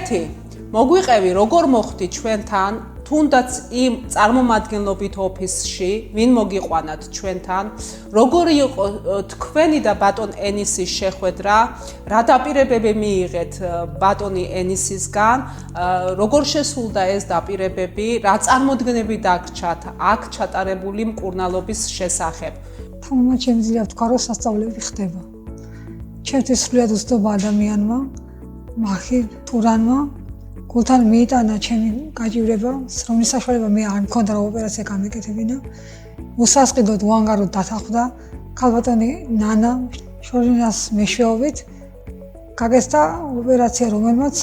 კეთი, მოგვიყევი როგორ მოხდი ჩვენთან, თუნდაც იმ წარმომადგენლობით ოფისში, ვინ მოგიყვანათ ჩვენთან, როგორი იყო თქვენი და ბატონ ენისის შეხვედრა, რა დაპირებები მიიღეთ ბატონი ენისისგან, როგორ შესრულდა ეს დაპირებები, რა წარმოდგენები დაგრჩათ აქ ჩატარებული მკურნალობის შესახებ. თამამად შემიძლია ვთქვა, რომ სასწაულები ხდება. ჩემთვის სრულიად უცდობა ადამიანმა, მახი ტურანმა, გულთან მიიტანა ჩემი გაჭირება, რომლის საშუალება მე არ მქონდა რომ ოპერაცია გამეკეთებინა. უსასყიდოდ უანგაროდ დათანხმდა ქალბატონი ნანა შორინას მეშვეობით. გაგესტა ოპერაცია, რომელმაც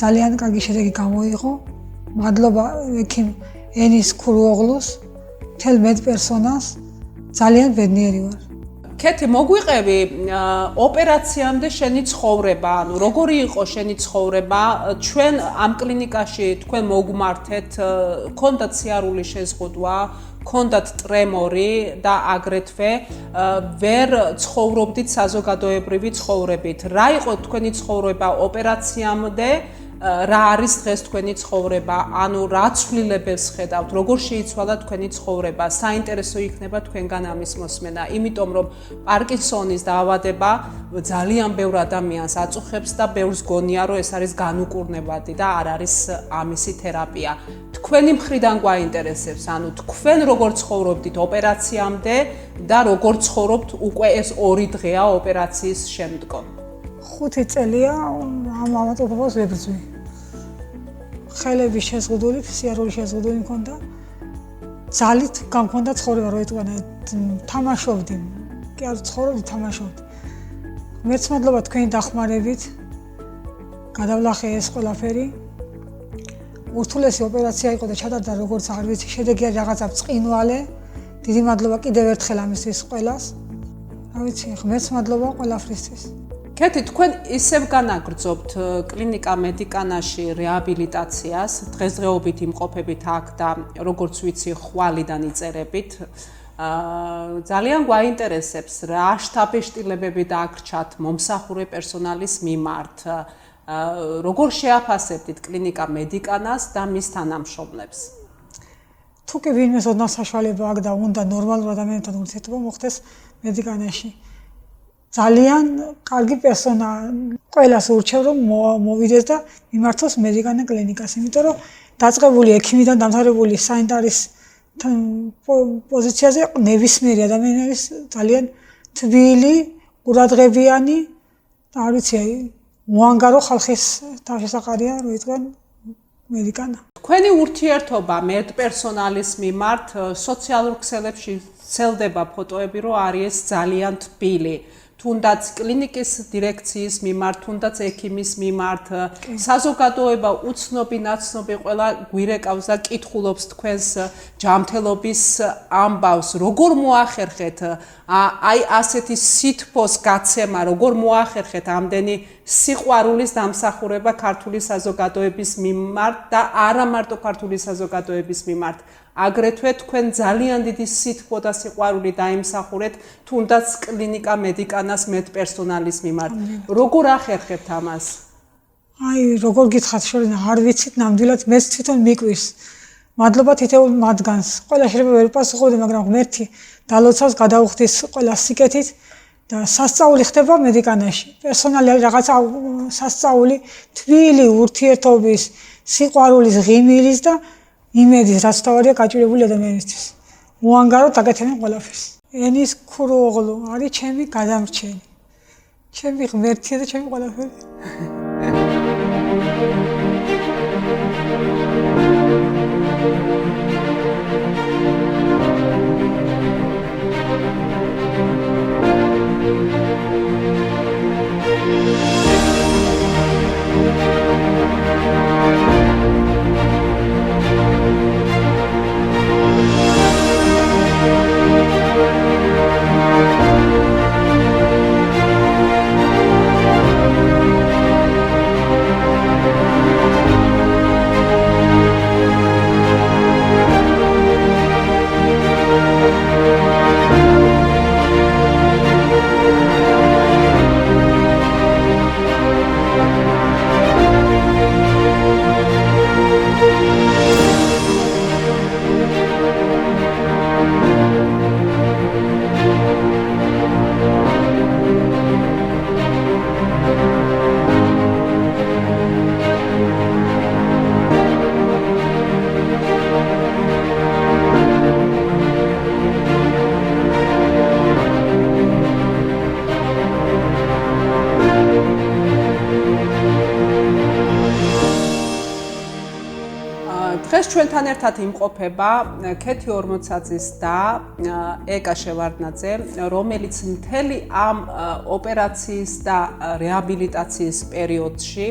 ძალიან კარგი შედეგი გამოიღო. მადლობა ექიმ ენის ქურუოღლუს, მთელ მედპერსონალს. ძალიან ბედნიერი ვარ. კეთი, მოგვიყევი ოპერაციამდე შენი ცხოვრება, ანუ როგორი იყო შენი ცხოვრება? ჩვენ ამ კლინიკაში თქვენ მოგმართეთ, ქონდათ სიარული შეზღუდვა, ქონდათ ტრემორი და აგრეთვე ვერ ცხოვრობდით საზოგადოებრივი ცხოვრებით. რა იყო თქვენი ცხოვრება ოპერაციამდე? რა არის დღეს თქვენი ცხოვრება, ანუ რა ცვლილებებს ხედავთ, როგორ შეიცვალა თქვენი ცხოვრება, საინტერესო იქნება თქვენგან ამის მოსმენა, იმიტომ რომ პარკინსონის დაავადება ძალიან ბევრ ადამიანს აწუხებს და ბევრს გონია, რომ ეს არის განუკურნებადი და არ არის ამისი თერაპია. თქვენი მხრიდან გვაინტერესებს, ანუ თქვენ როგორ ცხოვრობდით ოპერაციამდე და როგორ ცხოვრობთ უკვე ეს 2 დღეა ოპერაციის შემდგომ. 5 წელია ამ ავადმყოფობას ვებრძვი. ხელები შეზღუდული, სიარული შეზღუდული მქონდა. ძალით გამქონდა ცხოვრება, რომ ეტყვანა თამაშობდი. კი არ ცხოვრობდი, თამაშობდი. მერც მადლობა თქვენი დახმარებით. გადავლახე ეს ყველაფერი. ურთულესი ოპერაცია იყო და ჩატარდა როგორც არ ვიცი, შედეგი არის რაღაცა ბრწყინვალე. დიდი მადლობა კიდევ ერთხელ ამისთვის ყველას. რა ვიცი, ღმერთს მადლობა ყველაფრისთვის. კეთი, თქვენ ისევ განაგრძობთ კლინიკა მედიკანაში რეაბილიტაციას, დღესდღეობით იმყოფებით აქ და როგორც ვიცი, ხვალიდან იწერებით. ძალიან გვაინტერესებს რა შტაბეშტილებები დაგრჩათ მომსახურე პერსონალის მიმართ. როგორ შეაფასებდით კლინიკა მედიკანას და მის თანამშრომლებს? თუ კი ვინმეს ოდნავ საშუალება აქვს და უნდა ნორმალურ ადამიანთან ურთიერთობა მოხდეს მედიკანაში. ძალიან კარგი პერსონალი ყველას ურჩევ რომ მოვიდეს და მიმართოს მედიკანა კლინიკას, იმიტომ რომ დაწყებული ექიმიდან დამთავრებული სანიტარის პოზიციაზე ნებისმიერი ადამიანი არის ძალიან თბილი, ყურადღებიანი და არ ვიცი, უანგარო ხალხის თავშესაყარია, რომ იტყვიან მედიკანა. თქვენი ურთიერთობა მედპერსონალის მიმართ სოციალურ ქსელებში ვრცელდება ფოტოები, რომ არის ძალიან თბილი. თუნდაც კლინიკის დირექციის მიმართ, თუნდაც ექიმის მიმართ, საზოგადოება უცნობი, ნაცნობი ყველა გვირეკავს და კითხულობს თქვენს ჯანმრთელობის ამბავს. როგორ მოახერხეთ აი ასეთი სითბოს გაცემა, როგორ მოახერხეთ ამდენი სიყვარულის დამსახურება ქართული საზოგადოების მიმართ და არა მარტო ქართული საზოგადოების მიმართ. აგრეთვე თქვენ ძალიან დიდი სითბო და სიყვარული დაიმსახურეთ თუნდაც კლინიკა მედიკანას მედპერსონალის მიმართ. როგორ ახერხებთ ამას? აი, როგორ გითხრათ, შორინა, არ ვიცით ნამდვილად, მეც თვითონ მიკვირს. მადლობა თითოეულ მათგანს. ყველა შეიძლება ვერ პასუხობდი, მაგრამ ღმერთი დალოცავს, გადაუხდის ყველა სიკეთით და სასწაული ხდება მედიკანაში. პერსონალი არის რაღაცა სასწაული, თბილი ურთიერთობის, სიყვარულის, ღიმილის და იმედის, რაც თავარია გაჭირებული ადამიანისთვის. უანგაროდ აკეთებენ ყველაფერს. ენის ქურუოღლუ არის ჩემი გადამრჩენი. ჩემი ღმერთია და ჩემი ყველაფერი. ჩვენთან ერთად იმყოფება ქეთი ორმოცაძის და ეკა შევარდნაძე, რომელიც მთელი ამ ოპერაციის და რეაბილიტაციის პერიოდში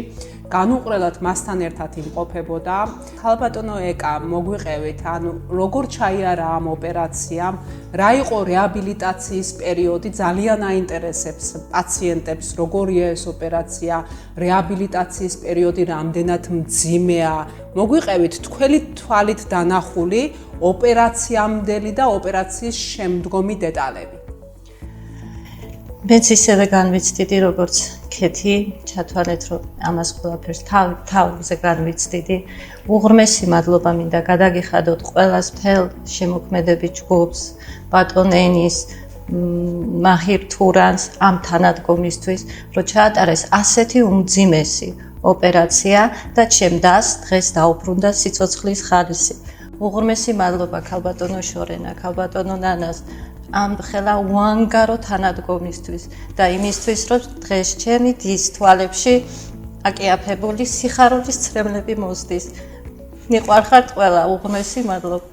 განუყრელად მასთან ერთად იმყოფებოდა. ქალბატონო ეკა, მოგვიყევით, ანუ როგორ ჩაიარა ამ ოპერაციამ, რა იყო რეაბილიტაციის პერიოდი, ძალიან აინტერესებს პაციენტებს, როგორია ეს ოპერაცია, რეაბილიტაციის პერიოდი რამდენად მძიმეა. მოგვიყევით თქვენი თვალით დანახული ოპერაციამდელი და ოპერაციის შემდგომი დეტალები. მეც ისევე განვიცდიდი, როგორც ქეთი, ჩათვალეთ, რომ ამას ყველაფერს თავზე განვიცდიდი. უღრმესი მადლობა მინდა გადაგიხადოთ ყველას მთელ შემოქმედებით ჯგუფს, ბატონ ენის, მაჰირ თურანს ამ თანადგომისთვის, რომ ჩაატარეს ასეთი უმძიმესი ოპერაცია და ჩემდას დღეს დაუბრუნდა სიცოცხლის ხარისი. უღრმესი მადლობა ქალბატონო შორენა, ქალბატონო ნანას ამ ხელა უანგარო თანადგომისთვის და იმისთვის, რომ დღეს ჩემი დის თვალებში აკიაფებული სიხარულის ცრემლები მოსდის. მიყვარხართ ყველა, უღრმესი მადლობა.